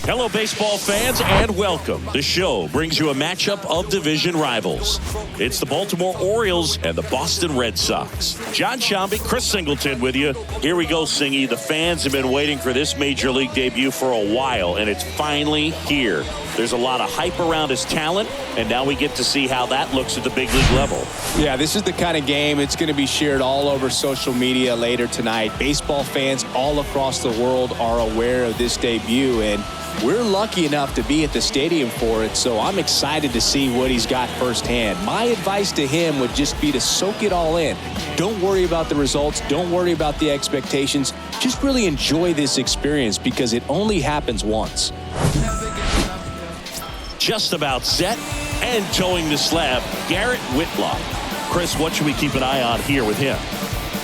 Hello, baseball fans, and welcome. The show brings you a matchup of division rivals. It's the Baltimore Orioles and the Boston Red Sox. John Shambi, Chris Singleton with you. Here we go, Singy. The fans have been waiting for this major league debut for a while, and it's finally here. There's a lot of hype around his talent, and now we get to see how that looks at the big league level. Yeah, this is the kind of game it's going to be shared all over social media later tonight. Baseball fans all across the world are aware of this debut, and we're lucky enough to be at the stadium for it, so I'm excited to see what he's got firsthand. My advice to him would just be to soak it all in. Don't worry about the results. Don't worry about the expectations. Just really enjoy this experience because it only happens once. Just about set and towing the slab, Garrett Whitlock. Chris, what should we keep an eye on here with him?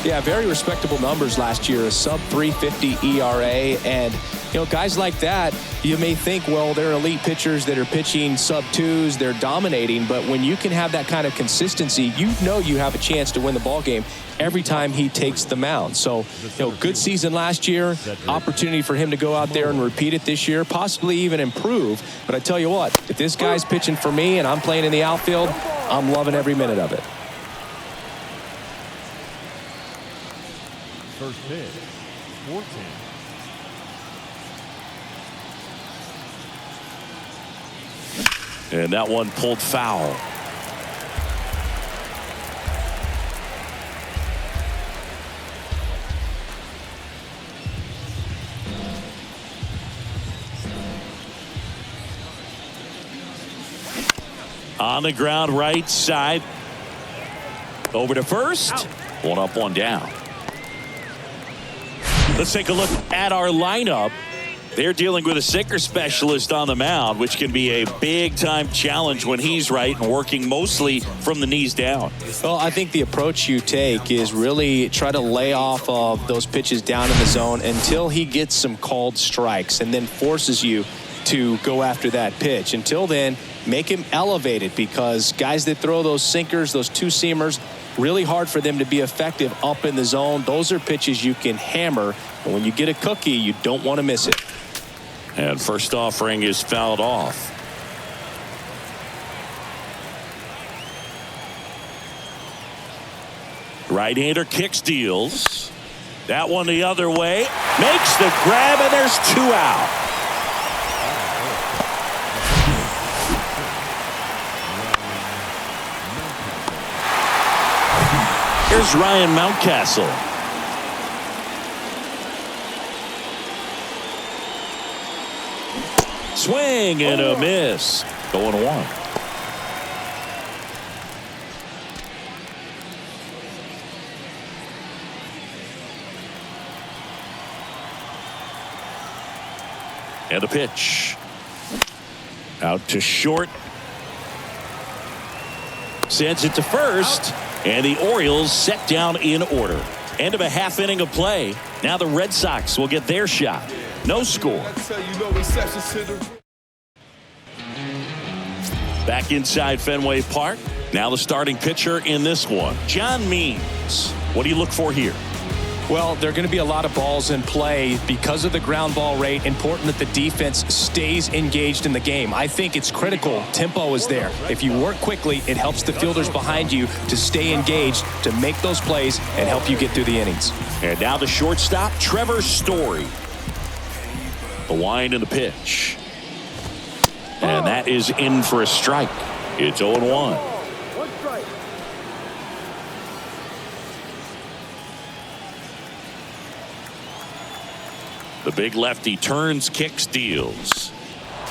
Yeah, very respectable numbers last year, a sub 350 ERA, and guys like that, you may think, well, they're elite pitchers that are pitching sub twos, they're dominating, but when you can have that kind of consistency, you have a chance to win the ball game every time he takes the mound. So, good season last year, opportunity for him to go out there and repeat it this year, possibly even improve. But I tell you what, if this guy's pitching for me and I'm playing in the outfield, I'm loving every minute of it. First pitch, 14. And that one pulled foul. On the ground, right side. Over to first. One up, one down. Let's take a look at our lineup. They're dealing with a sinker specialist on the mound, which can be a big-time challenge when he's right and working mostly from the knees down. Well, I think the approach you take is really try to lay off of those pitches down in the zone until he gets some called strikes and then forces you to go after that pitch. Until then, make him elevated because guys that throw those sinkers, those two-seamers, really hard for them to be effective up in the zone. Those are pitches you can hammer, and when you get a cookie, you don't want to miss it. And first offering is fouled off. Right-hander kicks, deals. That one the other way. Makes the grab, and there's two out. Here's Ryan Mountcastle. Swing and a miss. 0-1. And a pitch. Out to short. Sends it to first. And the Orioles set down in order. End of a half inning of play. Now the Red Sox will get their shot. No score. Back inside Fenway Park. Now the starting pitcher in this one, John Means. What do you look for here? Well, there are going to be a lot of balls in play because of the ground ball rate. Important that the defense stays engaged in the game. I think it's critical. Tempo is there. If you work quickly, it helps the fielders behind you to stay engaged, to make those plays, and help you get through the innings. And now the shortstop, Trevor Story. The wind and the pitch. And that is in for a strike. It's 0-1. The big lefty turns, kicks, deals.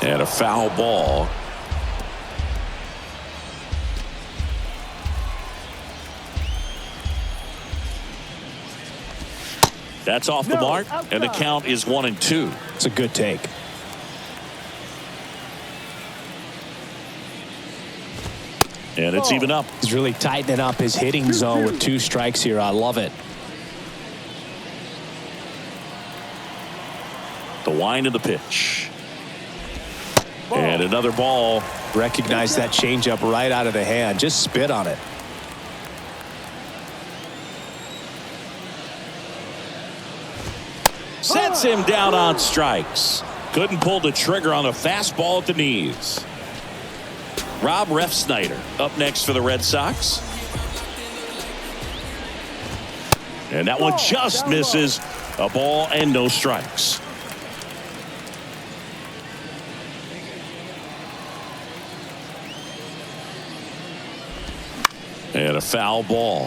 And a foul ball. That's off the mark, and the count is 1-2. It's a good take. And it's even up. He's really tightening up his hitting zone with 2 strikes here. I love it. The wind of the pitch. And another ball. Recognize that changeup right out of the hand. Just spit on it. Sets him down on strikes. Couldn't pull the trigger on a fastball at the knees. Rob Refsnyder up next for the Red Sox. And that one just misses. A ball and no strikes. And a foul ball.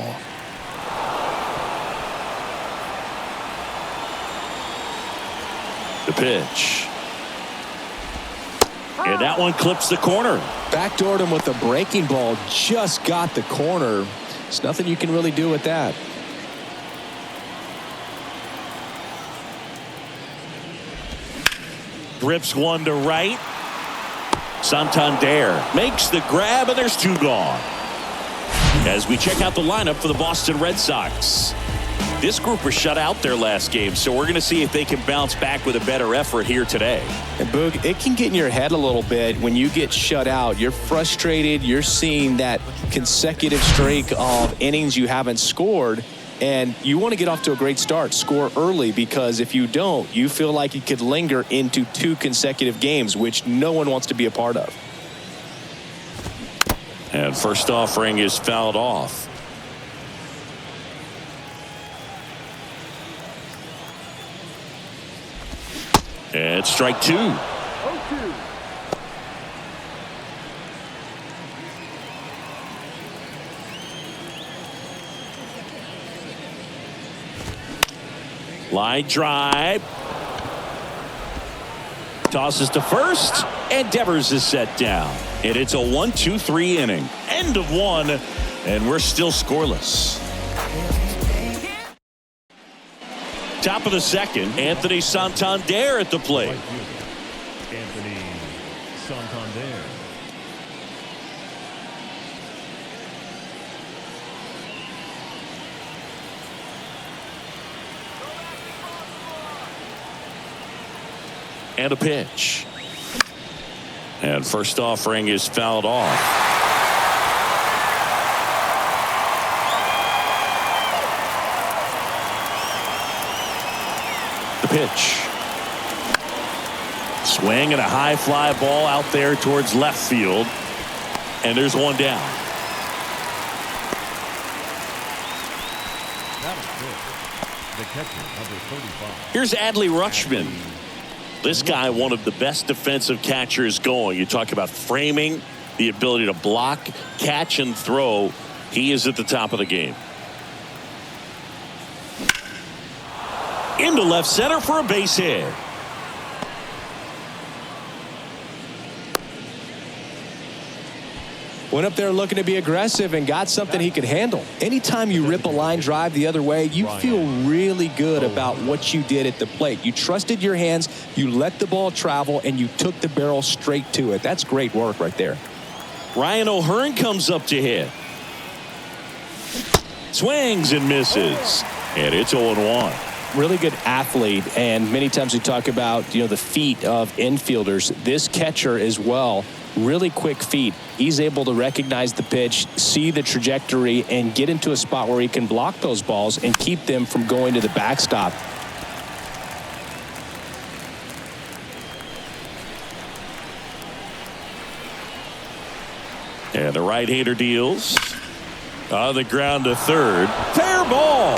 The pitch. And that one clips the corner. Backdoored him with a breaking ball. Just got the corner. There's nothing you can really do with that. Drips one to right. Santander makes the grab, and there's two gone. As we check out the lineup for the Boston Red Sox. This group was shut out their last game, so we're going to see if they can bounce back with a better effort here today. And Boog, it can get in your head a little bit when you get shut out. You're frustrated. You're seeing that consecutive streak of innings you haven't scored. And you want to get off to a great start, score early, because if you don't, you feel like it could linger into 2 consecutive games, which no one wants to be a part of. And first offering is fouled off. And strike 2. 0-2. Line drive. Tosses to first, and Devers is set down. And it's a 1-2-3 inning. End of 1, and we're still scoreless. Top of the second, Anthony Santander at the plate. Anthony Santander. And a pitch. And first offering is fouled off. The pitch. Swing and a high fly ball out there towards left field. And there's one down. That is good. The catcher, number 35. Here's Adley Rutschman. This guy, one of the best defensive catchers going. You talk about framing, the ability to block, catch, and throw. He is at the top of the game. Into left center for a base hit. Went up there looking to be aggressive and got something he could handle. Anytime you rip a line drive the other way, you feel really good about what you did at the plate. You trusted your hands, you let the ball travel, and you took the barrel straight to it. That's great work right there. Ryan O'Hearn comes up to hit. Swings and misses. And it's 0-1. Really good athlete, and many times we talk about, the feet of infielders. This catcher as well, really quick feet. He's able to recognize the pitch, see the trajectory, and get into a spot where he can block those balls and keep them from going to the backstop. And the right-hander deals. On the ground to third. Fair ball.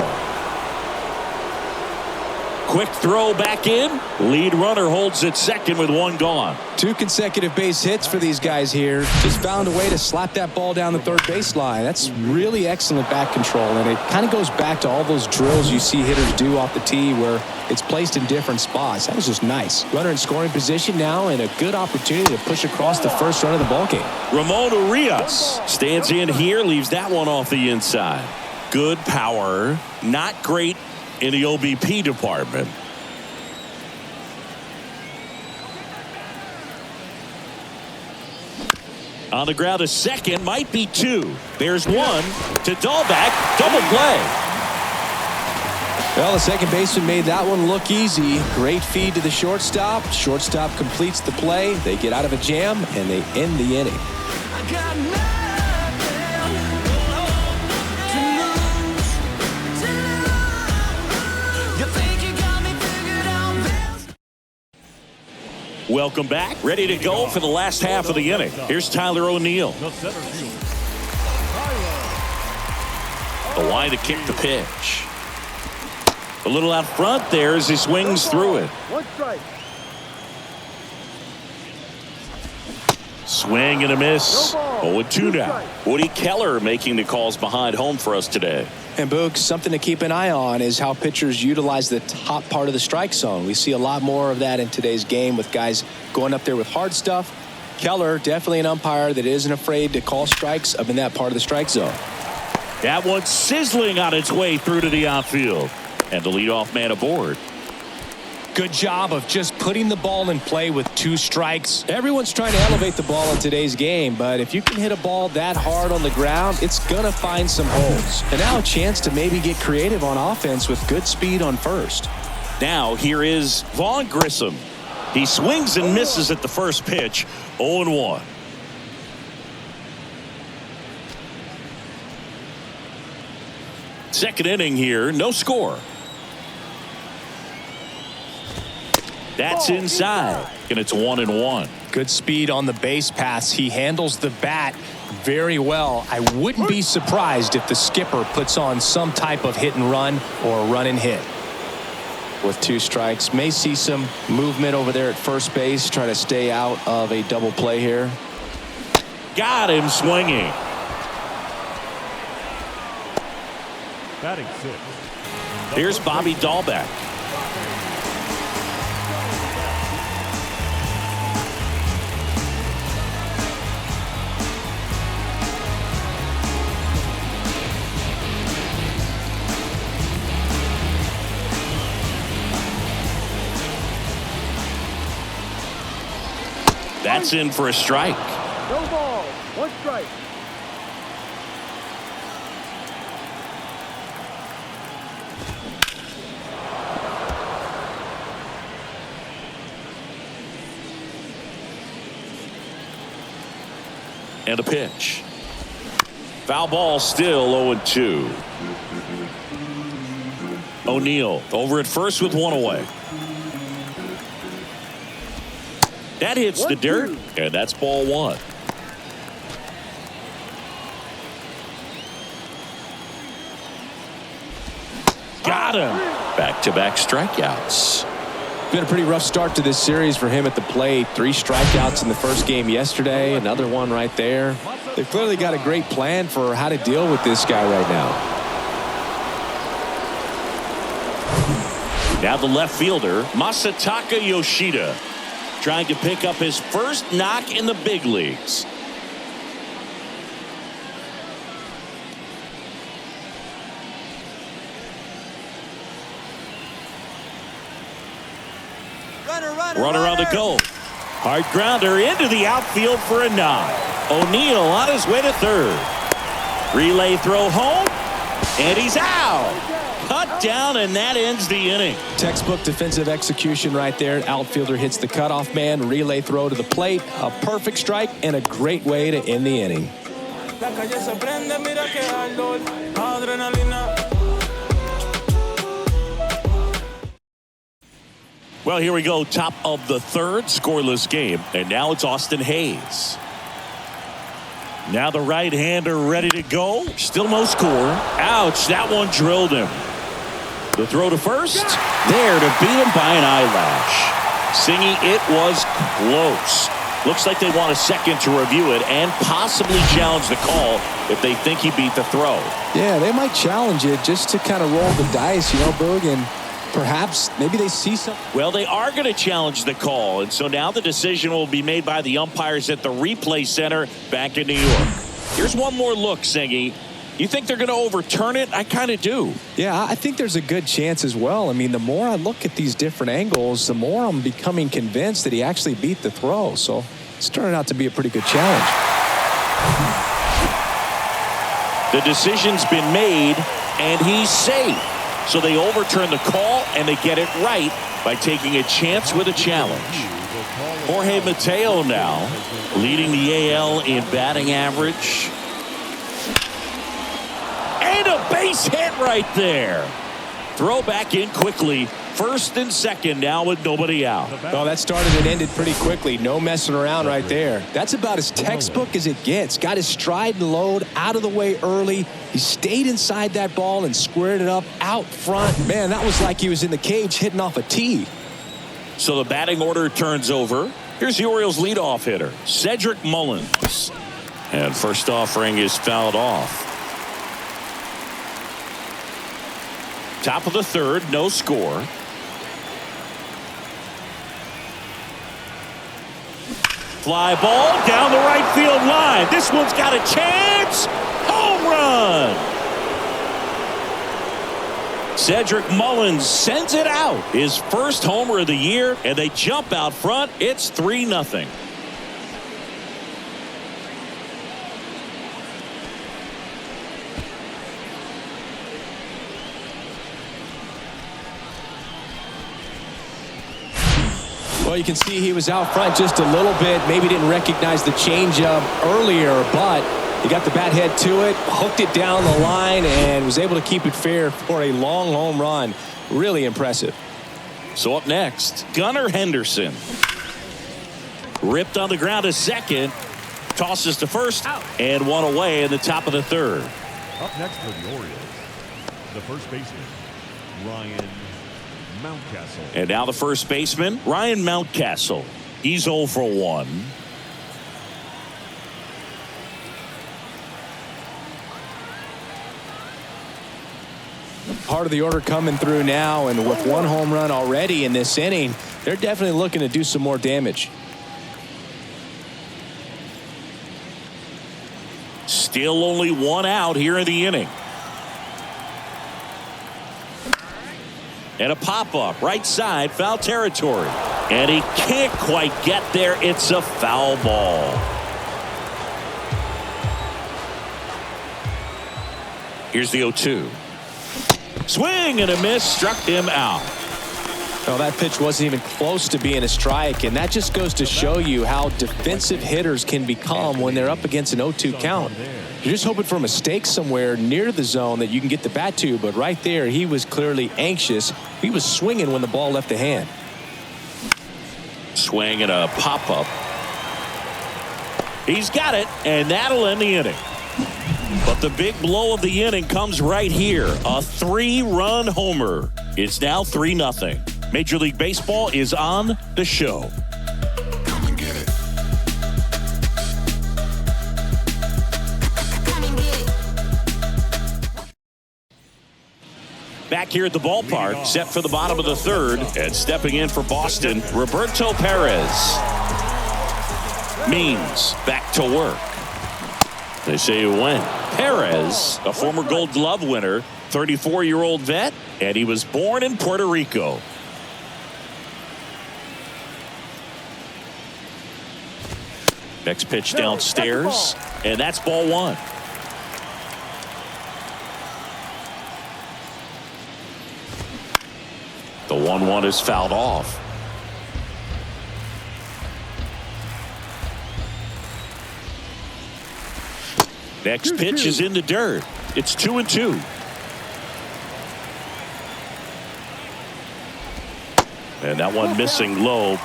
Quick throw back in. Lead runner holds at second with one gone. 2 consecutive base hits for these guys here. Just found a way to slap that ball down the third baseline. That's really excellent back control, and it kind of goes back to all those drills you see hitters do off the tee where it's placed in different spots. That was just nice. Runner in scoring position now, and a good opportunity to push across the first run of the ballgame. Ramon Urias stands in here, leaves that one off the inside. Good power, not great in the OBP department. On the ground to second, might be 2. There's 1 to Dahlbeck, double play. Well, the second baseman made that one look easy. Great feed to the shortstop. Shortstop completes the play. They get out of a jam, and they end the inning. Welcome back. Ready to go for the last half of the inning. Here's Tyler O'Neill. The center fielder, The line to kick the pitch. A little out front there as he swings through it. One strike. Swing and a miss. 0-2 now. Woody Keller making the calls behind home for us today. And Boog, something to keep an eye on is how pitchers utilize the top part of the strike zone. We see a lot more of that in today's game with guys going up there with hard stuff. Keller, definitely an umpire that isn't afraid to call strikes up in that part of the strike zone. That one sizzling on its way through to the outfield. And the leadoff man aboard. Good job of just putting the ball in play with 2 strikes. Everyone's trying to elevate the ball in today's game, but if you can hit a ball that hard on the ground, it's going to find some holes. And now a chance to maybe get creative on offense with good speed on first. Now here is Vaughn Grissom. He swings and misses at the first pitch. 0-1. Second inning here, no score. That's inside, and it's 1-1. Good speed on the base pass. He handles the bat very well. I wouldn't be surprised if the skipper puts on some type of hit and run or run and hit. With 2 strikes, may see some movement over there at first base, try to stay out of a double play here. Got him swinging. batting 6. Here's Bobby Dahlbeck. That's in for a strike. No ball. 1 strike. And a pitch. Foul ball, still 0-2. O'Neill over at first with 1 away. That hits the dirt, and that's ball 1. Got him. Back-to-back strikeouts. Been a pretty rough start to this series for him at the plate. 3 strikeouts in the first game yesterday. Another one right there. They've clearly got a great plan for how to deal with this guy right now. Now the left fielder, Masataka Yoshida, trying to pick up his first knock in the big leagues. Runner on the go. Hard grounder into the outfield for a nod. O'Neill on his way to third. Relay throw home, and he's out. Cut down, and that ends the inning. Textbook defensive execution right there. Outfielder hits the cutoff man. Relay throw to the plate. A perfect strike and a great way to end the inning. Well, here we go. Top of the third, scoreless game. And now it's Austin Hayes. Now the right-hander ready to go. Still no score. Ouch, that one drilled him. The throw to first. There to beat him by an eyelash. Singy, it was close. Looks like they want a second to review it and possibly challenge the call if they think he beat the throw. Yeah, they might challenge it just to kind of roll the dice, you know, Boog, and perhaps maybe they see something. Well, they are going to challenge the call, and so now the decision will be made by the umpires at the replay center back in New York. Here's one more look, Singy. You think they're going to overturn it? I kind of do. Yeah, I think there's a good chance as well. I mean, the more I look at these different angles, the more I'm becoming convinced that he actually beat the throw. So it's turning out to be a pretty good challenge. The decision's been made, and he's safe. So they overturn the call, and they get it right by taking a chance with a challenge. Jorge Mateo now leading the AL in batting average. And a base hit right there. Throw back in quickly. First and second now with nobody out. Well, that started and ended pretty quickly. No messing around right there. That's about as textbook as it gets. Got his stride and load out of the way early. He stayed inside that ball and squared it up out front. Man, that was like he was in the cage hitting off a tee. So the batting order turns over. Here's the Orioles leadoff hitter, CEDRIC Mullins. And first offering is fouled off. Top of the third, no score. Fly ball down the right field line. This one's got a chance. Home run. CEDRIC Mullins sends it out. His first homer of the year, and they jump out front. It's 3-0. Well, you can see he was out front just a little bit. Maybe didn't recognize the changeup earlier, but he got the bat head to it, hooked it down the line, and was able to keep it fair for a long home run. Really impressive. So up next, Gunnar Henderson. Ripped on the ground to second. Tosses to first, and one away in the top of the third. Up next for the Orioles, the first baseman, Ryan Mountcastle. And now the first baseman, Ryan Mountcastle. He's 0 for 1. Part of the order coming through now, and with one home run already in this inning, they're definitely looking to do some more damage. Still only one out here in the inning. And a pop-up right side, foul territory. And he can't quite get there. It's a foul ball. Here's the 0-2. Swing and a miss, struck him out. Well, that pitch wasn't even close to being a strike, and that just goes to show you how defensive hitters can become when they're up against an 0-2 count. You're just hoping for a mistake somewhere near the zone that you can get the bat to, but right there he was clearly anxious. He was swinging when the ball left the hand. Swing and a pop-up. He's got it, and that'll end the inning. But the big blow of the inning comes right here. A 3-run homer. It's now 3-0. Major League Baseball is on the show. Come and get it. Back here at the ballpark, set for the bottom of the third, and stepping in for Boston, Roberto Perez. Means back to work. They say when. Perez, a former Gold Glove winner, 34-year-old vet, and he was born in Puerto Rico. Next pitch downstairs, and that's ball one. The 1-1 is fouled off. Next pitch is in the dirt. It's 2-2. And that one missing low.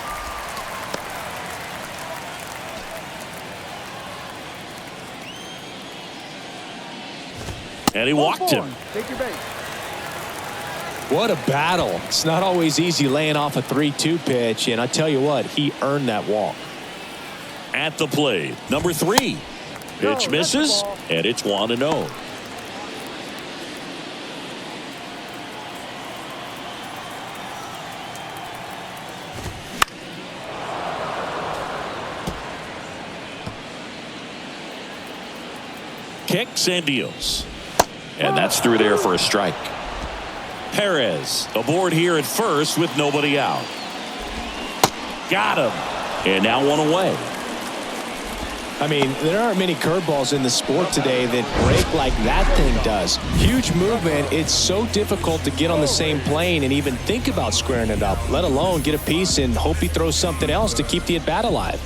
And he walked him. Take your base. What a battle. It's not always easy laying off a 3-2 pitch, and I tell you what, he earned that walk. At the plate, number 3. Pitch misses, and it's 1-0. Kicks and deals. And that's through there for a strike. Perez aboard here at first with nobody out. Got him. And now one away. I mean, there aren't many curveballs in the sport today that break like that thing does. Huge movement. It's so difficult to get on the same plane and even think about squaring it up, let alone get a piece and hope he throws something else to keep the at-bat alive.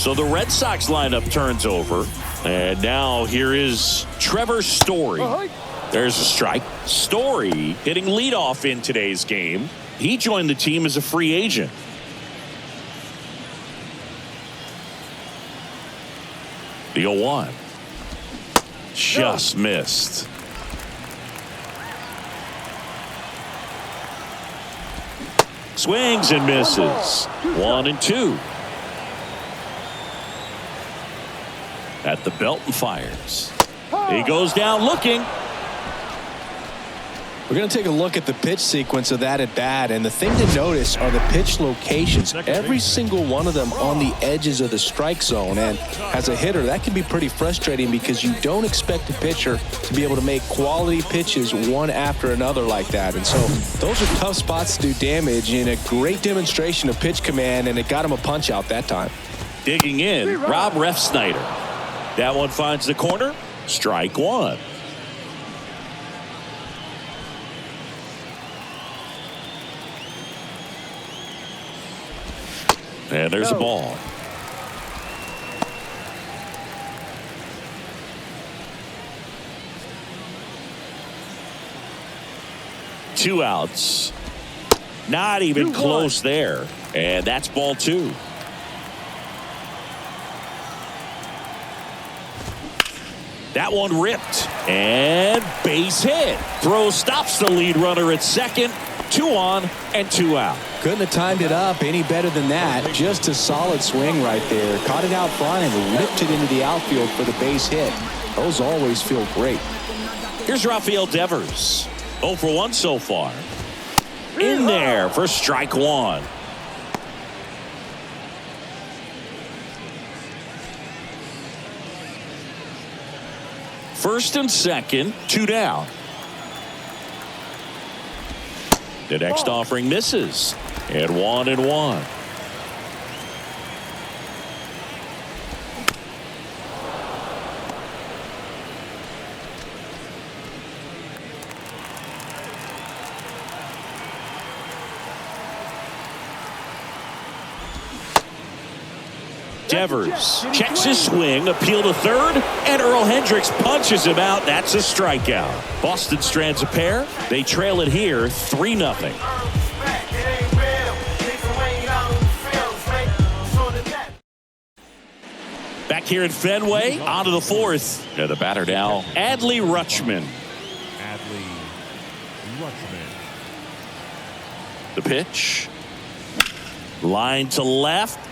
So the Red Sox lineup turns over. And now here is Trevor Story. There's a strike. Story hitting leadoff in today's game. He joined the team as a free agent. The 0-1. Just missed. Swings and misses. 1-2. At the belt and fires. He goes down looking. We're going to take a look at the pitch sequence of that at bat, and the thing to notice are the pitch locations. Every single one of them on the edges of the strike zone, and as a hitter that can be pretty frustrating because you don't expect a pitcher to be able to make quality pitches one after another like that. And so those are tough spots to do damage, and a great demonstration of pitch command, and it got him a punch out that time. Digging in, Rob Refsnyder. That one finds the corner. Strike one. And there's a ball. Two outs. Not even close there. And that's ball two. That one ripped. And base hit. Throw stops the lead runner at second. 2 on and 2 out. Couldn't have timed it up any better than that. Just a solid swing right there. Caught it out front and ripped it into the outfield for the base hit. Those always feel great. Here's Rafael Devers. 0 for 1 so far. In there for strike one. First and second, 2 down. The next offering misses. And 1-1. Devers checks his swing, appeal to third, and Earl Hendricks punches him out. That's a strikeout. Boston strands a pair. They trail it here 3-0. Back here at Fenway, on to the fourth. And the batter now, Adley Rutschman. The pitch. Line to left.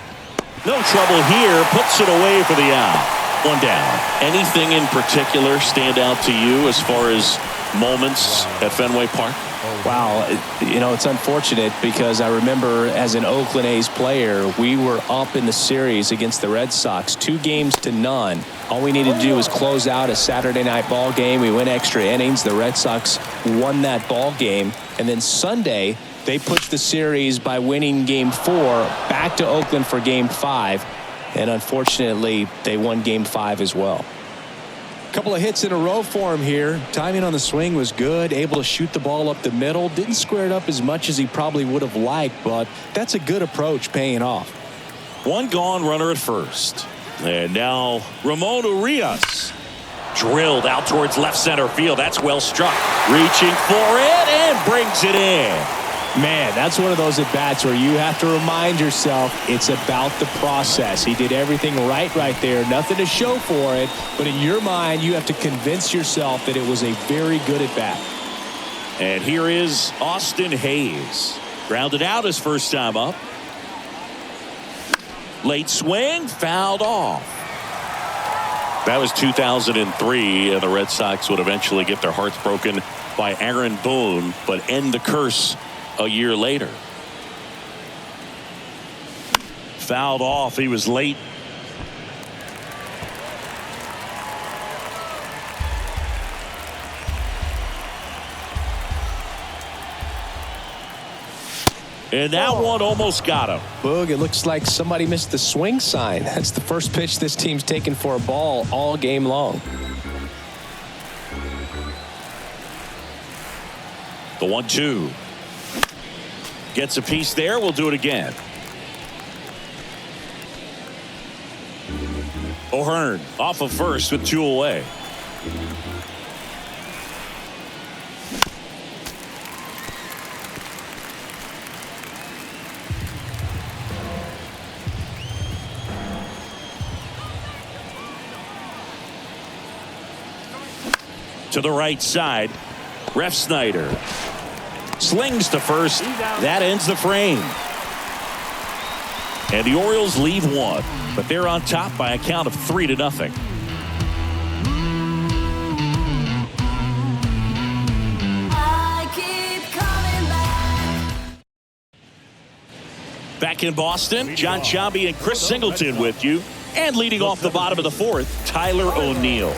No trouble here. Puts it away for the out. 1 down. Anything in particular stand out to you as far as moments at Fenway Park? Wow, you know, it's unfortunate because I remember as an Oakland A's player, we were up in the series against the Red Sox 2-0. All we needed to do was close out a Saturday night ball game. We went extra innings. The Red Sox won that ball game. And then Sunday, they pushed the series by winning Game 4 back to Oakland for Game 5. And unfortunately, they won Game 5 as well. Couple of hits in a row for him here. Timing on the swing was good. Able to shoot the ball up the middle. Didn't square it up as much as he probably would have liked, but that's a good approach paying off. 1 gone, runner at first. And now Ramon Urias. Drilled out towards left center field. That's well struck. Reaching for it and brings it in. Man, that's one of those at-bats where you have to remind yourself it's about the process. He did everything right there. Nothing to show for it. But in your mind, you have to convince yourself that it was a very good at-bat. And here is Austin Hayes. Grounded out his first time up. Late swing, fouled off. That was 2003, and the Red Sox would eventually get their hearts broken by Aaron Boone, but end the curse a year later. Fouled off. He was late. And that one almost got him. Boog, it looks like somebody missed the swing sign. That's the first pitch this team's taken for a ball all game long. The 1-2. Gets a piece there. We'll do it again. O'Hearn off of first with 2 away. To the right side, Ref Snyder slings to first. That ends the frame. And the Orioles leave 1, but they're on top by a count of 3-0. Back in Boston, John Chambi and Chris Singleton with you. And leading off the bottom of the 4th, Tyler O'Neill.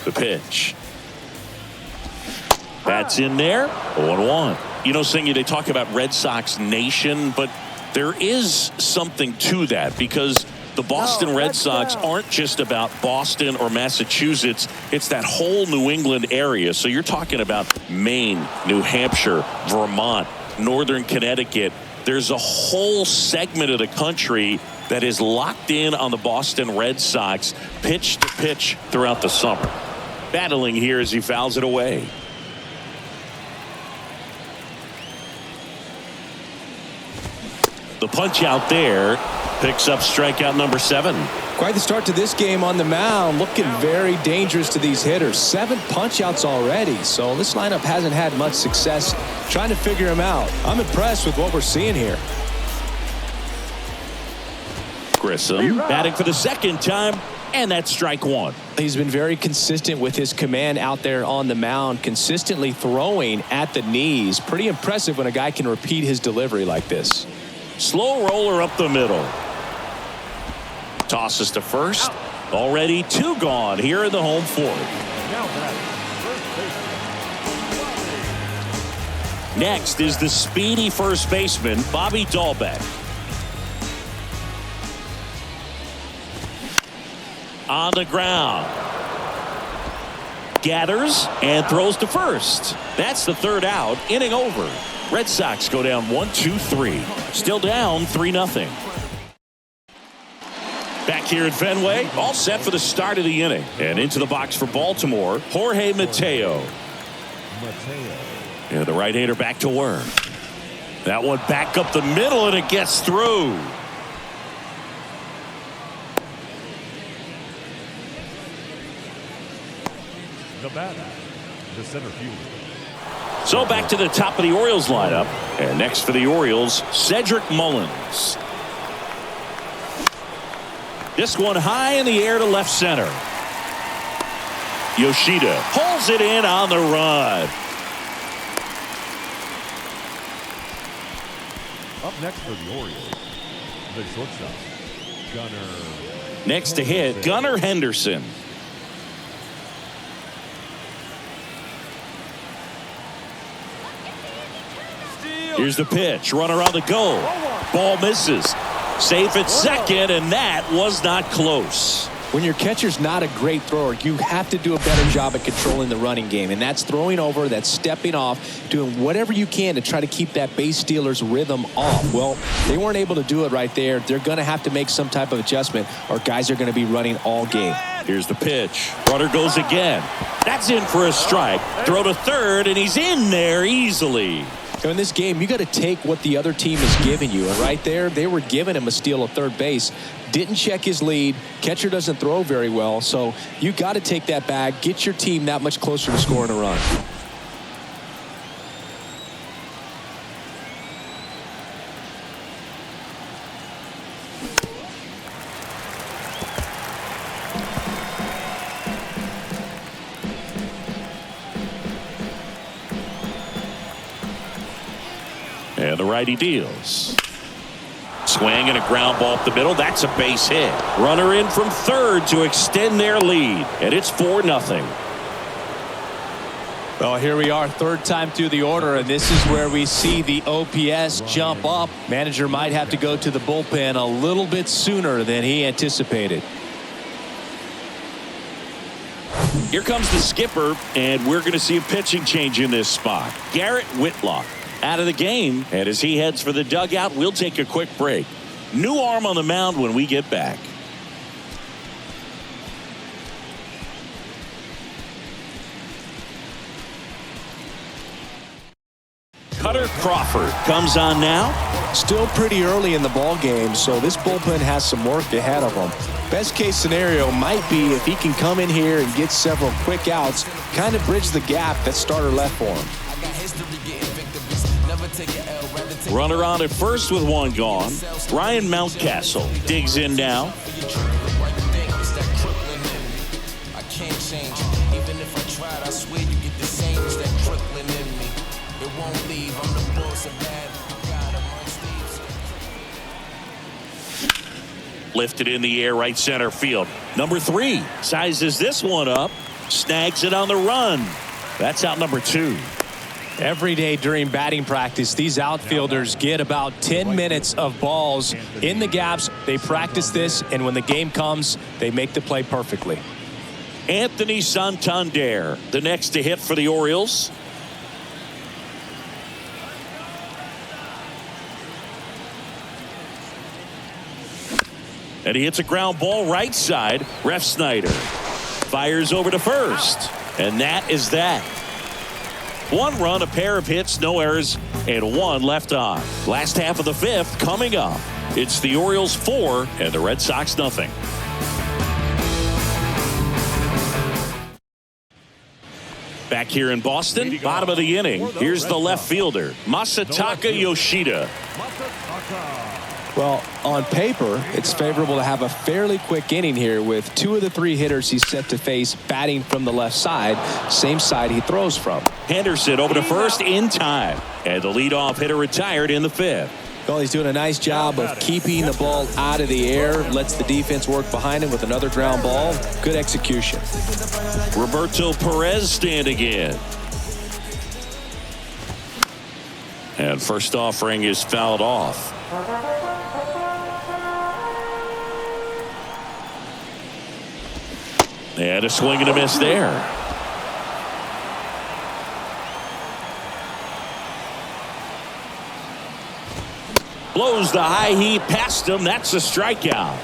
The pitch. That's in there. 0-1. You know, Singy, they talk about Red Sox Nation, but there is something to that because the Boston Red Sox aren't just about Boston or Massachusetts. It's that whole New England area. So you're talking about Maine, New Hampshire, Vermont, Northern Connecticut. There's a whole segment of the country that is locked in on the Boston Red Sox pitch to pitch throughout the summer. Battling here as he fouls it away. The punch out there picks up strikeout number 7. Quite the start to this game on the mound. Looking very dangerous to these hitters. 7 punch outs already. So this lineup hasn't had much success trying to figure him out. I'm impressed with what we're seeing here. Grissom batting for the 2nd time. And that's strike 1. He's been very consistent with his command out there on the mound, consistently throwing at the knees. Pretty impressive when a guy can repeat his delivery like this. Slow roller up the middle. Tosses to first. Already 2 gone here in the home 4th. Next is the speedy first baseman, Bobby Dahlbeck. On the ground. Gathers and throws to first. That's the 3rd out. Inning over. Red Sox go down 1-2-3. Still down 3-0. Back here at Fenway, all set for the start of the inning. And into the box for Baltimore, Jorge Mateo. Yeah, the right-hander back to work. That one back up the middle and it gets through. The batter, the center fielder. So back to the top of the Orioles lineup. And next for the Orioles, CEDRIC Mullins. This one high in the air to left center. Yoshida pulls it in on the run. Up next for the Orioles, the shortstop, Gunnar. Next to hit, Gunnar Henderson. Here's the pitch. Runner on the go. Ball misses. Safe at second, and that was not close. When your catcher's not a great thrower, you have to do a better job at controlling the running game. And that's throwing over, that's stepping off, doing whatever you can to try to keep that base stealer's rhythm off. Well, they weren't able to do it right there. They're going to have to make some type of adjustment, or guys are going to be running all game. Here's the pitch. Runner goes again. That's in for a strike. Throw to third, and he's in there easily. So in this game, you got to take what the other team is giving you. And right there, they were giving him a steal at third base. Didn't check his lead. Catcher doesn't throw very well. So you got to take that bag, get your team that much closer to scoring a run. And the righty deals. Swing and a ground ball up the middle. That's a base hit. Runner in from third to extend their lead. And it's 4-0. Well, here we are, 3rd time through the order, and this is where we see the OPS jump up. Manager might have to go to the bullpen a little bit sooner than he anticipated. Here comes the skipper, and we're going to see a pitching change in this spot. Garrett Whitlock out of the game, and as he heads for the dugout, we'll take a quick break. New arm on the mound when we get back. Cutter Crawford comes on now. Still pretty early in the ball game, so this bullpen has some work ahead of them. Best case scenario might be if he can come in here and get several quick outs, kind of bridge the gap that starter left for him. Runner on at first with one gone. Ryan Mountcastle digs in now. Lifted in the air, right center field. Number 3 sizes this one up, snags it on the run. That's out number 2. Every day during batting practice, these outfielders get about 10 minutes of balls in the gaps. They practice this, and when the game comes, they make the play perfectly. Anthony Santander, the next to hit for the Orioles. And he hits a ground ball right side. Ref Snyder fires over to first. And that is that. 1 run, a pair of hits, no errors, and 1 left on. Last half of the 5th coming up. It's the Orioles 4 and the Red Sox nothing. Back here in Boston, bottom of the inning. Here's the left fielder, Masataka Yoshida. Well, on paper, it's favorable to have a fairly quick inning here with 2 of the 3 hitters he's set to face batting from the left side, same side he throws from. Henderson over to first in time, and the leadoff hitter retired in the 5th. Well, he's doing a nice job of keeping the ball out of the air, lets the defense work behind him with another ground ball. Good execution. Roberto Perez standing in. And first offering is fouled off. And a swing and a miss there. Blows the high heat past him. That's a strikeout.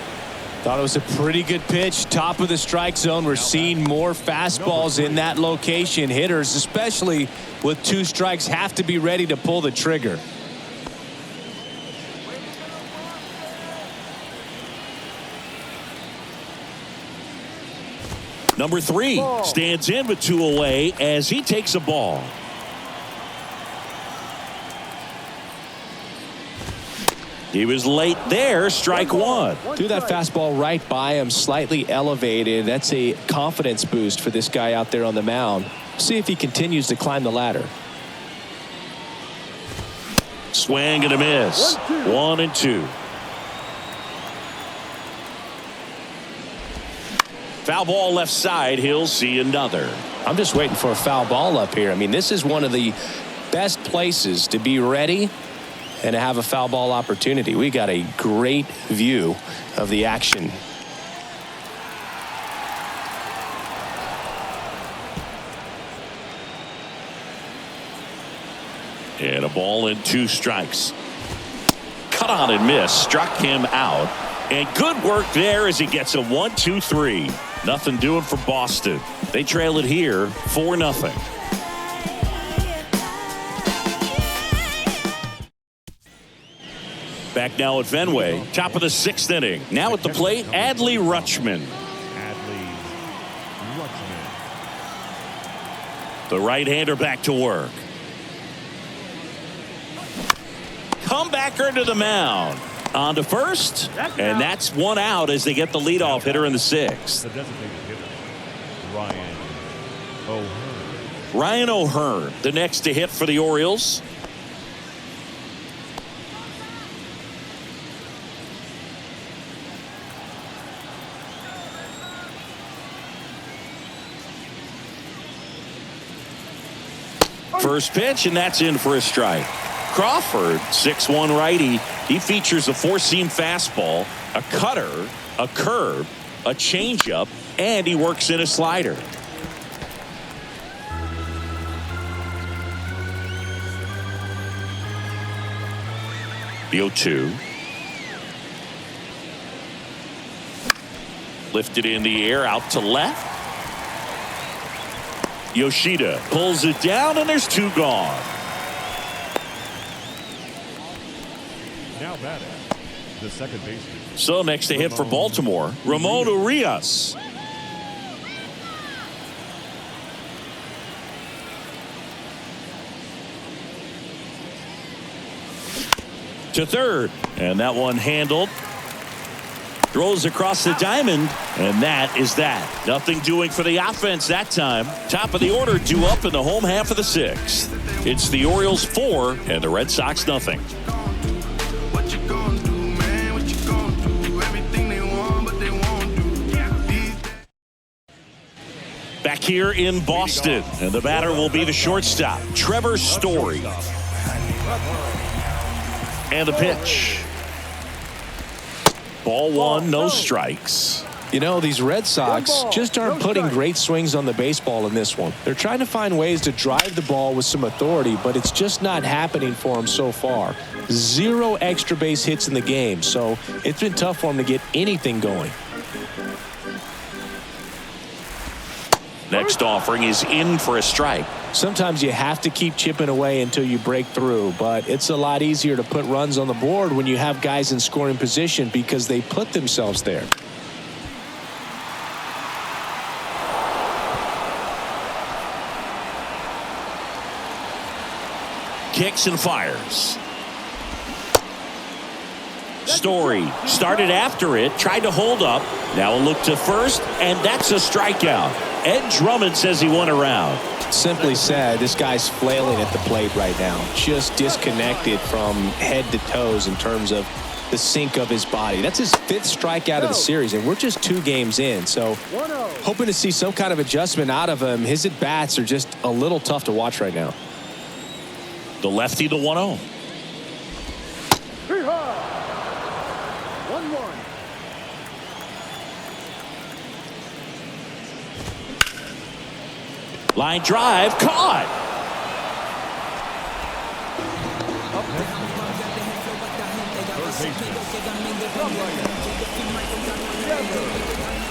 Thought it was a pretty good pitch. Top of the strike zone. We're seeing more fastballs in that location. Hitters, especially with 2 strikes, have to be ready to pull the trigger. Number 3 stands in with 2 away as he takes a ball. He was late there, strike 1. Threw that fastball right by him, slightly elevated. That's a confidence boost for this guy out there on the mound. See if he continues to climb the ladder. Swing and a miss. 1 and 2. Foul ball left side. He'll see another. I'm just waiting for a foul ball up here. I mean, this is one of the best places to be ready and to have a foul ball opportunity. We got a great view of the action. And a ball and 2 strikes. Cut on and miss. Struck him out. And good work there as he gets a 1-2-3. Nothing doing for Boston. They trail it here 4-0. Back now at Fenway. Top of the 6th inning. Now at the plate, Adley Rutschman. The right-hander back to work. Comebacker to the mound. On to first, and that's 1 out as they get the leadoff hitter in the 6th. The designated hitter, Ryan O'Hearn. Ryan O'Hearn, the next to hit for the Orioles. First pitch, and that's in for a strike. Crawford, 6'1" righty. He features a 4-seam fastball, a cutter, a curve, a changeup, And he works in a slider. The 0-2. Lifted in the air out to left. Yoshida pulls it down, and there's 2 gone. Now batting, the second baseman. So next to hit for Baltimore, Ramon Urias. To third, and that one handled. Throws across the diamond, and that is that. Nothing doing for the offense that time. Top of the order due up in the home half of the 6th. It's the Orioles 4 and the Red Sox nothing. What you gonna do, man? What you gonna do? Everything they want, but they won't do. Back here in Boston, and the batter will be the shortstop, Trevor Story. And the pitch. Ball 1, no strikes. You know, these Red Sox just aren't putting great swings on the baseball in this one. They're trying to find ways to drive the ball with some authority, but it's just not happening for them so far. 0 extra base hits in the game, so it's been tough for them to get anything going. Next offering is in for a strike. Sometimes you have to keep chipping away until you break through, but it's a lot easier to put runs on the board when you have guys in scoring position because they put themselves there. Kicks and fires. Story started after it, tried to hold up. Now a look to first, and that's a strikeout. Ed Drummond says he won around. Simply said, this guy's flailing at the plate right now. Just disconnected from head to toes in terms of the sink of his body. That's his 5th strikeout of the series, and we're just 2 games in. So hoping to see some kind of adjustment out of him. His at-bats are just a little tough to watch right now. The lefty, the 1-0. 1-1. Line drive, caught.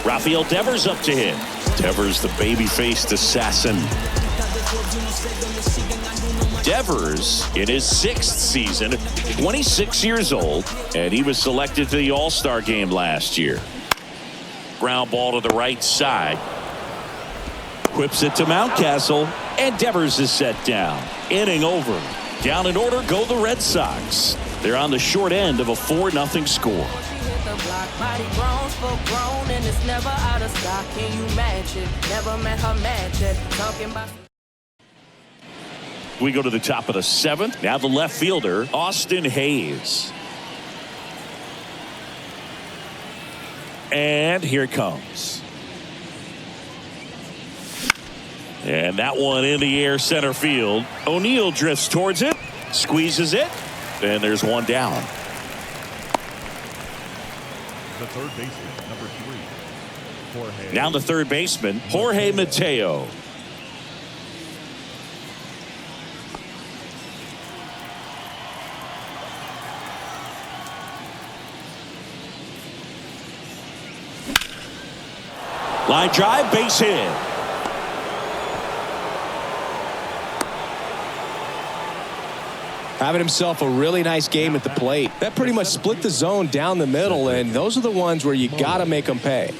Rafael Devers up to hit. Devers, the baby-faced assassin. Devers in his 6th season, 26 years old, and he was selected to the All-Star game last year. Ground ball to the right side. Whips it to Mountcastle, and Devers is set down. Inning over. Down in order go the Red Sox. They're on the short end of a 4-0 score. We go to the top of the 7th. Now the left fielder, Austin Hayes. And here it comes. And that one in the air center field. O'Neill drifts towards it, squeezes it, and there's one down. The third baseman, number 3, Jorge. Now the third baseman, Jorge Mateo. Line drive, base hit. Having himself a really nice game at the plate. That pretty much split the zone down the middle, and those are the ones where you got to make them pay.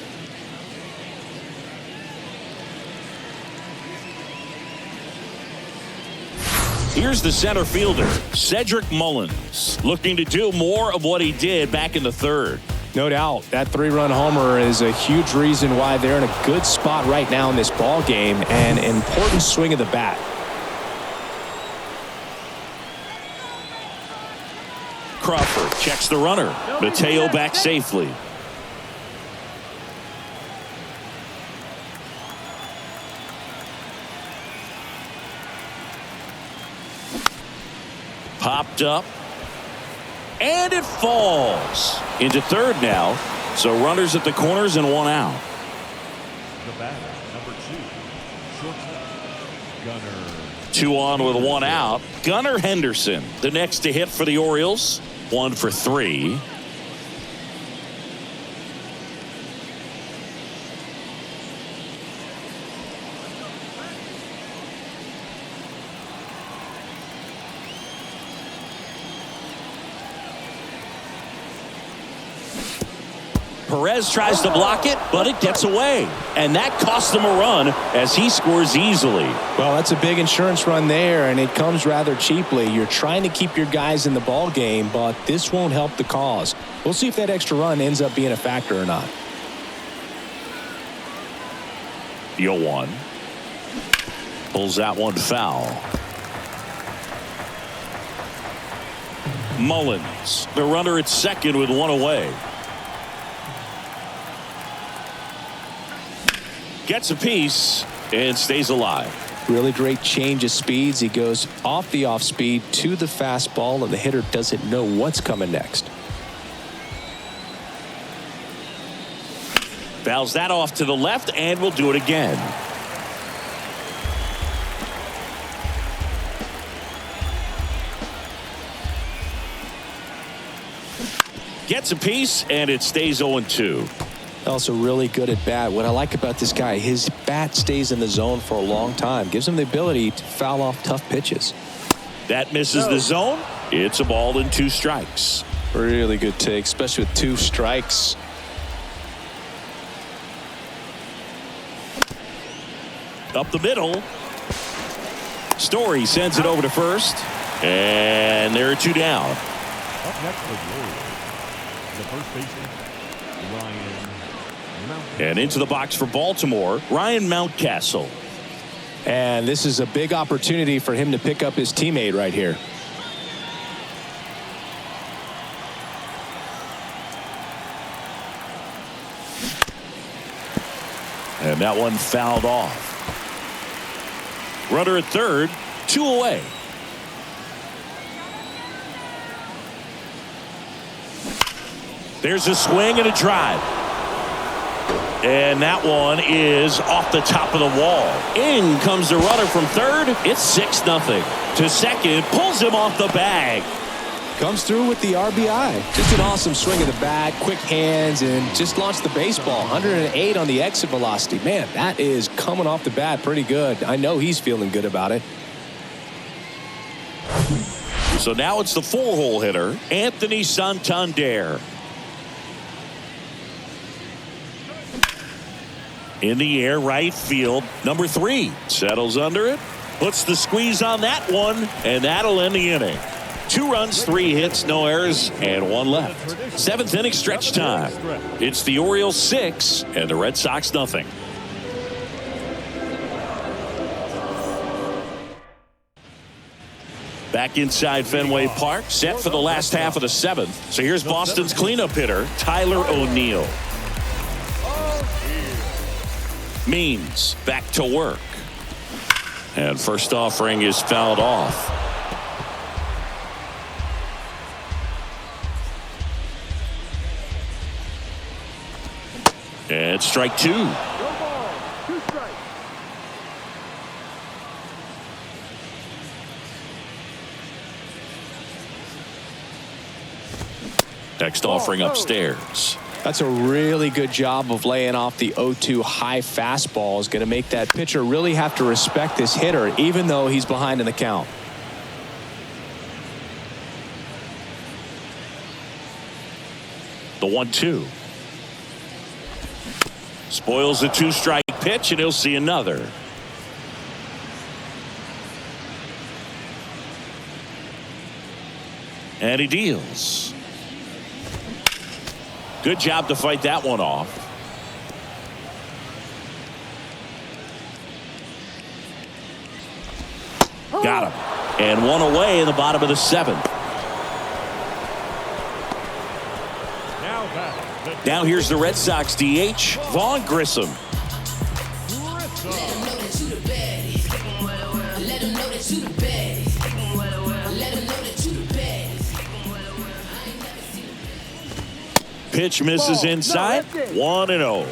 Here's the center fielder, CEDRIC Mullins, looking to do more of what he did back in the 3rd. No doubt. That 3-run homer is a huge reason why they're in a good spot right now in this ball game, and an important swing of the bat. Crawford checks the runner. Mateo back safely. Popped up. And it falls into third now. So runners at the corners and one out. the batter, number 2, shortstop, Gunnar. 2 on with 1 out. Gunnar Henderson, the next to hit for the Orioles. 1 for 3. Perez tries to block it, but it gets away. And that cost him a run as he scores easily. Well, that's a big insurance run there, and it comes rather cheaply. You're trying to keep your guys in the ball game, but this won't help the cause. We'll see if that extra run ends up being a factor or not. 0-1. Pulls that one foul. Mullins, the runner at second with 1 away. Gets a piece and stays alive. Really great change of speeds. He goes off the off speed to the fastball, and the hitter doesn't know what's coming next. Fouls that off to the left, and will do it again. Gets a piece, and it stays 0-2. Also really good at bat. What I like about this guy, his bat stays in the zone for a long time. Gives him the ability to foul off tough pitches. That misses the zone. It's a ball and 2 strikes. Really good take, especially with 2 strikes. Up the middle. Story sends it over to first. And there are 2 down. Up next for the Orioles, the first baseman, Ryan Mountcastle. And into the box for Baltimore, Ryan Mountcastle. And this is a big opportunity for him to pick up his teammate right here. And that one fouled off. Runner at third, 2 away. There's a swing and a drive. And that one is off the top of the wall. In comes the runner from third. It's 6-0. To second, pulls him off the bag. Comes through with the RBI. Just an awesome swing of the bat, quick hands, and just launched the baseball. 108 on the exit velocity. Man, that is coming off the bat pretty good. I know he's feeling good about it. So now it's the 4-hole hitter, Anthony Santander. In the air, right field. Number 3 settles under it, puts the squeeze on that one, and that'll end the inning. 2 runs, 3 hits, no errors, and 1 left. 7th inning stretch time. It's the Orioles 6 and the Red Sox nothing. Back inside Fenway Park, set for the last half of the 7th. So here's Boston's cleanup hitter, Tyler O'Neill. Means back to work. And first offering is fouled off. And strike 2. No ball, 2 strikes. Next offering upstairs. That's a really good job of laying off the 0-2 high fastball. Is going to make that pitcher really have to respect this hitter, even though he's behind in the count. The 1-2. Spoils the 2-strike pitch, and he'll see another. And he deals. Good job to fight that one off. Got him. And 1 away in the bottom of the 7th. Now here's the Red Sox DH, Vaughn Grissom. Pitch misses inside. 1-0.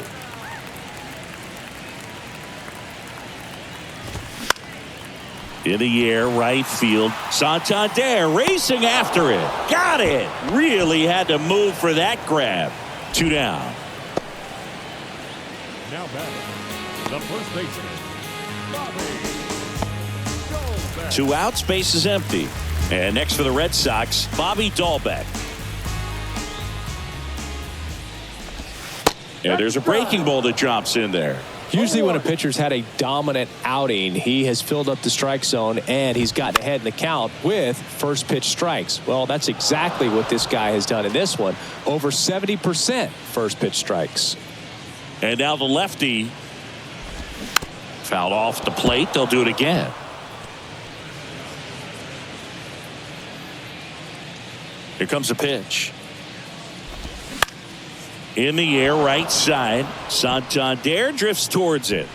In the air, right field. Santander racing after it. Got it. Really had to move for that grab. 2 down. Now batting, the first baseman, Bobby. 2 outs, base is empty. And next for the Red Sox, Bobby Dahlbeck. And there's a breaking ball that drops in there. Usually when a pitcher's had a dominant outing, he has filled up the strike zone and he's gotten ahead in the count with first pitch strikes. Well, that's exactly what this guy has done in this one. Over 70% first pitch strikes. And now the lefty fouled off the plate. They'll do it again. Here comes a pitch. In the air, right side. Santander drifts towards it.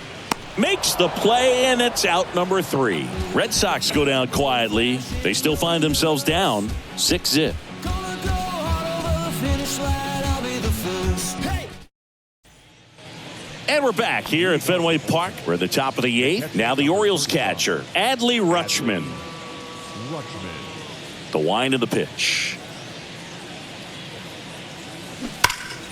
Makes the play, and it's out number 3. Red Sox go down quietly. They still find themselves down 6-0. And we're back here at Fenway Park. We're at the top of the 8th. Now the Orioles catcher, Adley Rutschman. The wind of the pitch.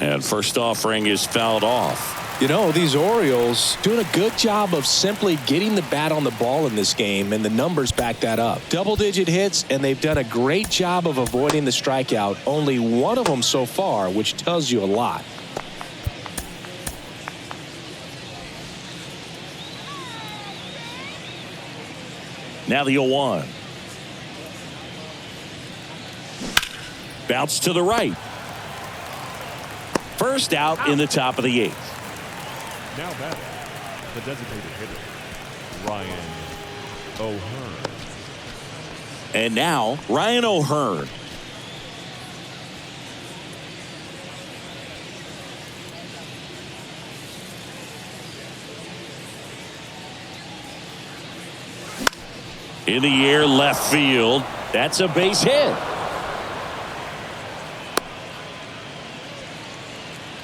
And first offering is fouled off. You know, these Orioles doing a good job of simply getting the bat on the ball in this game, and the numbers back that up. Double-digit hits, and they've done a great job of avoiding the strikeout. Only one of them so far, which tells you a lot. Now the 0-1. Bounce to the right. First out in the top of the 8th. Now batting, the designated hitter, Ryan O'Hearn. And now Ryan O'Hearn. In the air, left field. That's a base hit.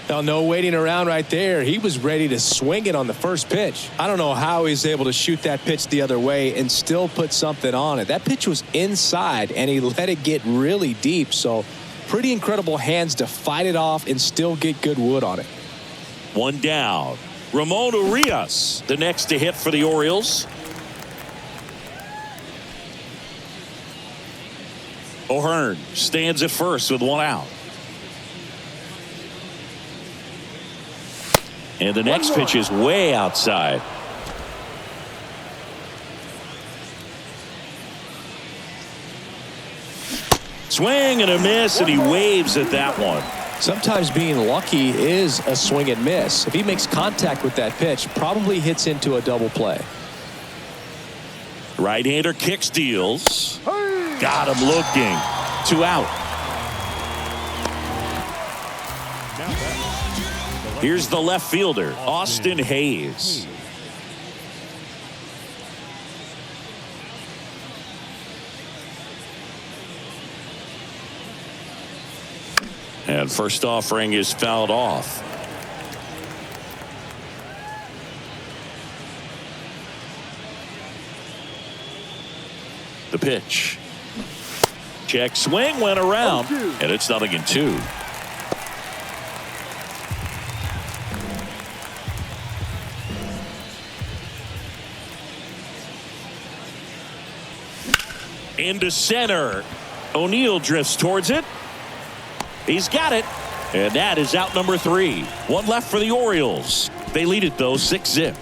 Now, no waiting around right there. He was ready to swing it on the first pitch. I don't know how he's able to shoot that pitch the other way and still put something on it. That pitch was inside, and he let it get really deep. So, pretty incredible hands to fight it off and still get good wood on it. 1 down. Ramon Urias, the next to hit for the Orioles. O'Hearn stands at first with 1 out. And the next pitch is way outside. Swing and a miss, and he waves at that one. Sometimes being lucky is a swing and miss. If he makes contact with that pitch, probably hits into a double play. Right-hander kicks, deals. Got him looking. 2 out. Here's the left fielder, Austin Hayes. And first offering is fouled off. The pitch. Check swing, went around, and it's 0-2. Into center. O'Neill drifts towards it. He's got it. And that is out number 3. 1 left for the Orioles. They lead it, though, 6-0.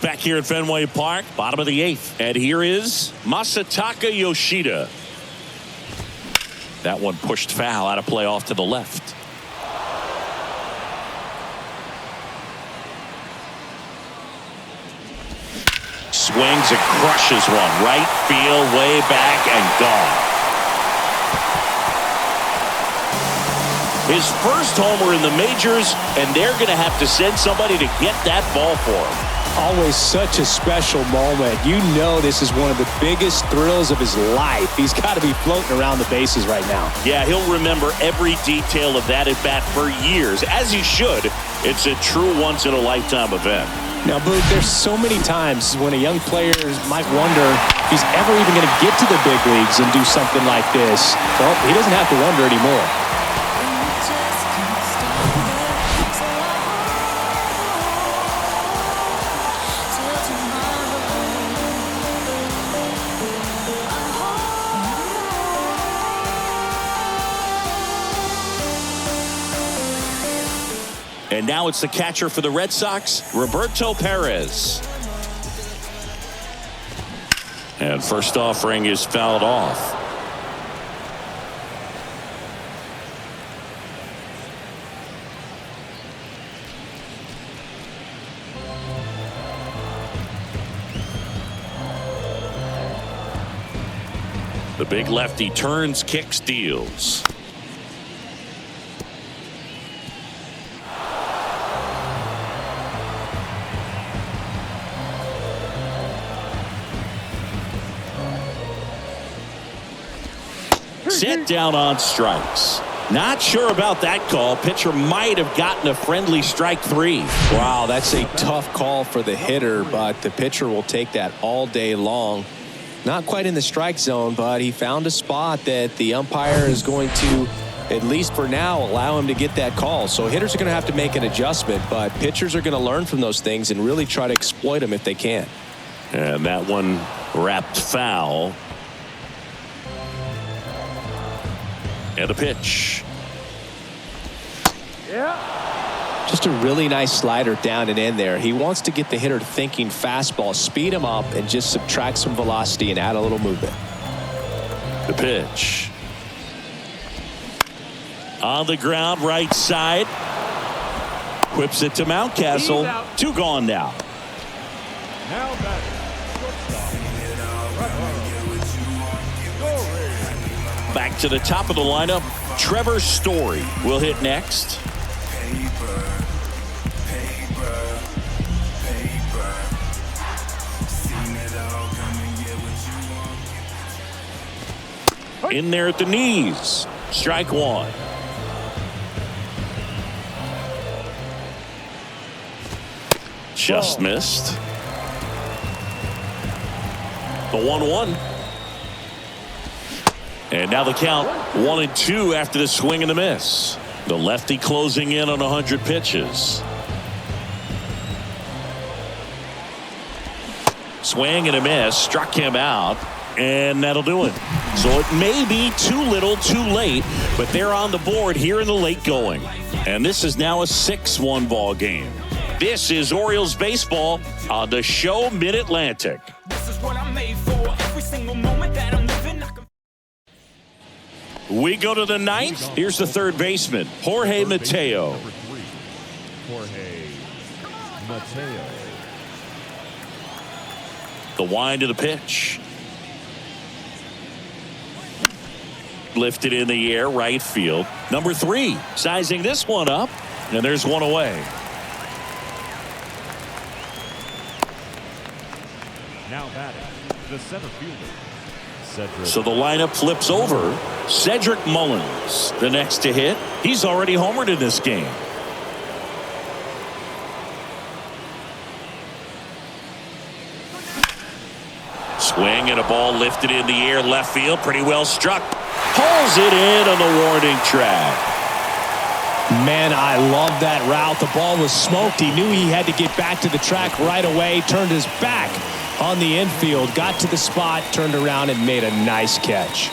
Back here at Fenway Park, bottom of the 8th. And here is Masataka Yoshida. That one pushed foul, out of play off to the left. Swings and crushes one. Right field, way back, and gone. His first homer in the majors, and they're going to have to send somebody to get that ball for him. Always such a special moment. You know this is one of the biggest thrills of his life. He's got to be floating around the bases right now. Yeah, he'll remember every detail of that at bat for years, as he should. It's a true once-in-a-lifetime event. Now, Boog, there's so many times when a young player might wonder if he's ever even going to get to the big leagues and do something like this. Well, he doesn't have to wonder anymore. And now it's the catcher for the Red Sox, Roberto Perez. And first offering is fouled off. The big lefty turns, kicks, deals. Set down on strikes. Not sure about that call. Pitcher might have gotten a friendly strike 3. Wow, that's a tough call for the hitter, but the pitcher will take that all day long. Not quite in the strike zone, but he found a spot that the umpire is going to, at least for now, allow him to get that call. So hitters are going to have to make an adjustment, but pitchers are going to learn from those things and really try to exploit them if they can. And that one wrapped foul. And a pitch. Yeah. Just a really nice slider down and in there. He wants to get the hitter thinking fastball, speed him up, and just subtract some velocity and add a little movement. The pitch. On the ground, right side. Whips it to Mountcastle. 2 gone now. Now batting. Back to the top of the lineup. Trevor Story will hit next. In there at the knees. Strike 1. Just missed. The 1-1. And now the count 1-2 after the swing and the miss. The lefty closing in on 100 pitches. Swing and a miss, struck him out, and that'll do it. So it may be too little too late, but they're on the board here in the late going. And this is now a 6-1 ball game. This is Orioles baseball on the show Mid-Atlantic. This is what I'm made for. Every single moment that I'm living, I can... We go to the 9th. Here's the third baseman, Jorge Mateo. Number 3, Jorge Mateo. The wind of the pitch. Lifted in the air, right field. Number 3, sizing this one up, and there's one away. Now batting, the center fielder, CEDRIC. So the lineup flips over. CEDRIC Mullins, the next to hit. He's already homered in this game. Swing and a ball lifted in the air, left field, pretty well struck. Pulls it in on the warning track. Man, I love that route. The ball was smoked. He knew he had to get back to the track right away. Turned his back on the infield. Got to the spot, turned around, and made a nice catch.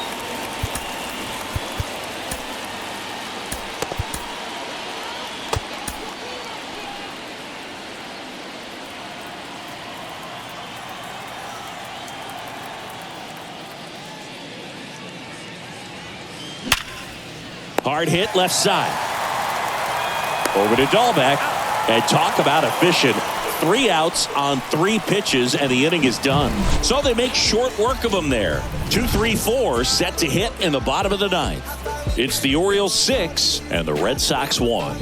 Hard hit left side. Over to Dahlbeck, and talk about efficient. 3 outs on 3 pitches, and the inning is done. So they make short work of them there. 2-3-4 set to hit in the bottom of the 9th. It's the Orioles 6 and the Red Sox 1.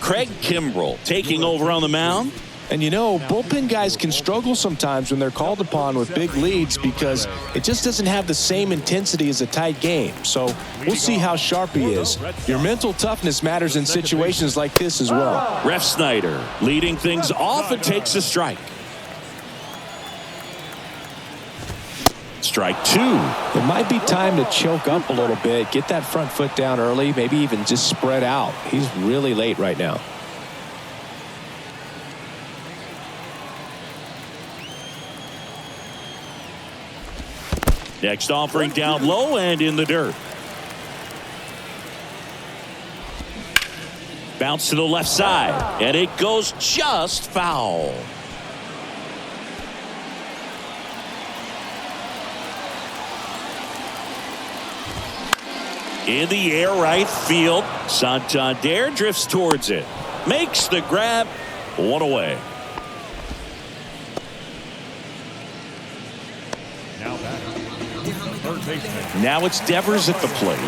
Craig Kimbrell taking over on the mound. And you know, bullpen guys can struggle sometimes when they're called upon with big leads because it just doesn't have the same intensity as a tight game. So we'll see how sharp he is. Your mental toughness matters in situations like this as well. Ref Snyder leading things off and takes a strike. Strike two. It might be time to choke up a little bit, get that front foot down early, maybe even just spread out. He's really late right now. Next offering down low and in the dirt. Bounce to the left side, and it goes just foul. In the air right field. Santander drifts towards it. Makes the grab. One away. Now batting, the third baseman. Now it's Devers at the plate.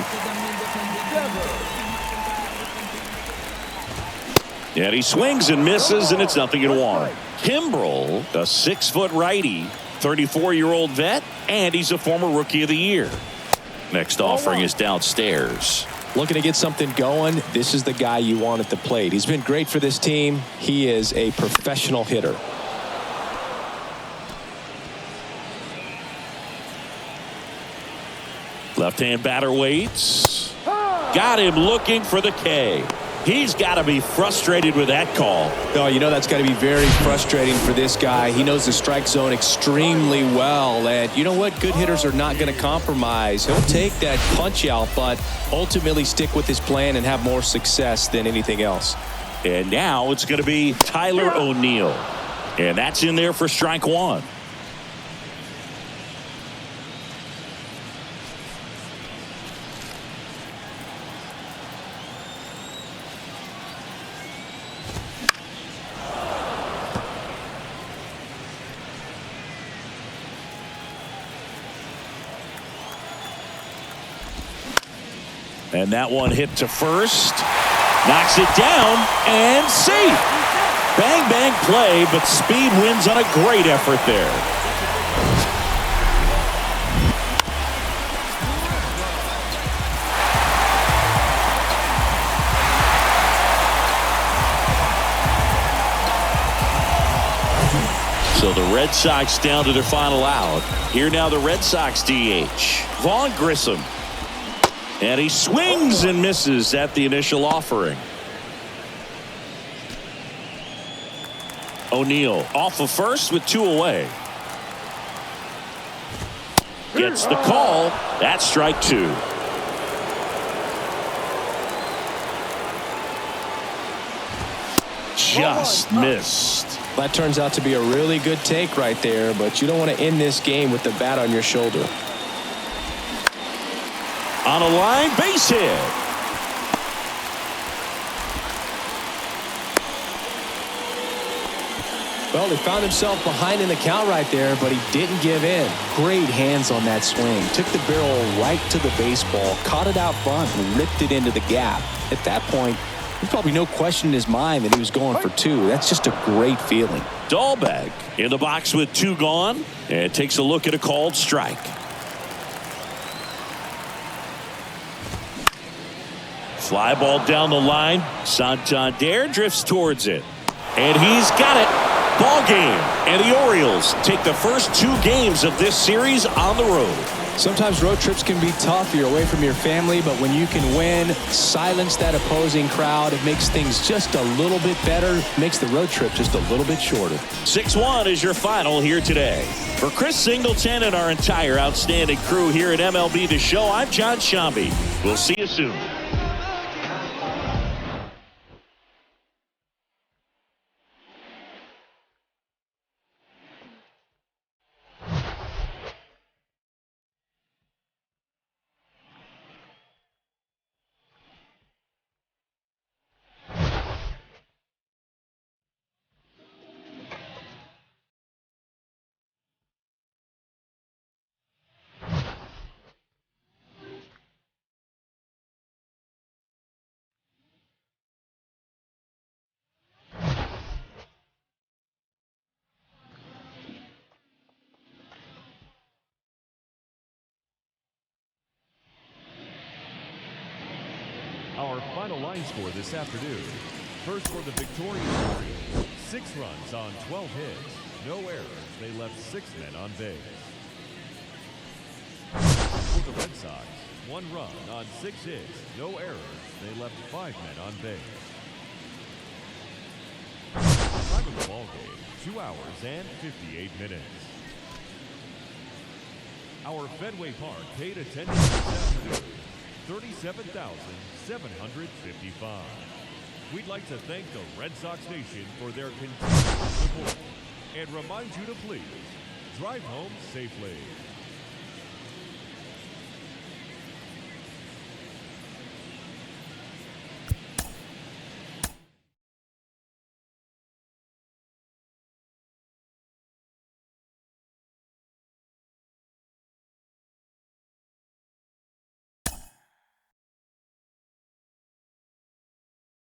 And he swings and misses, and it's 0-1. Kimbrel, a 6-foot righty, 34-year-old vet, and he's a former Rookie of the Year. Next offering is downstairs. Looking to get something going. This is the guy you want at the plate. He's been great for this team. He is a professional hitter. Left-hand batter waits. Got him looking for the K. He's got to be frustrated with that call. Oh, you know that's got to be very frustrating for this guy. He knows the strike zone extremely well. And you know what? Good hitters are not going to compromise. He'll take that punch out, but ultimately stick with his plan and have more success than anything else. And now it's going to be Tyler O'Neill. And that's in there for strike one. And that one hit to first. Knocks it down and safe. Bang, bang play, but speed wins on a great effort there. So the Red Sox down to their final out. Here now the Red Sox DH, Vaughn Grissom. And he swings and misses at the initial offering. O'Neill off of first with 2 away. Gets the call. That's strike 2. Just missed. That turns out to be a really good take right there, but you don't want to end this game with the bat on your shoulder. On a line, base hit. Well, he found himself behind in the count right there, but he didn't give in. Great hands on that swing. Took the barrel right to the baseball, caught it out front, and ripped it into the gap. At that point, there's probably no question in his mind that he was going for 2. That's just a great feeling. Dahlbeck in the box with 2 gone, and takes a look at a called strike. Fly ball down the line. Santander drifts towards it. And he's got it. Ball game. And the Orioles take the first 2 games of this series on the road. Sometimes road trips can be tough. You're away from your family, but when you can win, silence that opposing crowd, it makes things just a little bit better, makes the road trip just a little bit shorter. 6-1 is your final here today. For Chris Singleton and our entire outstanding crew here at MLB The Show, I'm John Shambi. We'll see you soon. final line score this afternoon. First for the victorious Orioles, 6 runs on 12 hits. No errors. They left 6 men on base. For the Red Sox, 1 run on 6 hits. No errors. They left 5 men on base. Time of the ball game, 2 hours and 58 minutes. Our Fenway Park paid attendance this afternoon, 37,755. We'd like to thank the Red Sox Nation for their continued support and remind you to please drive home safely.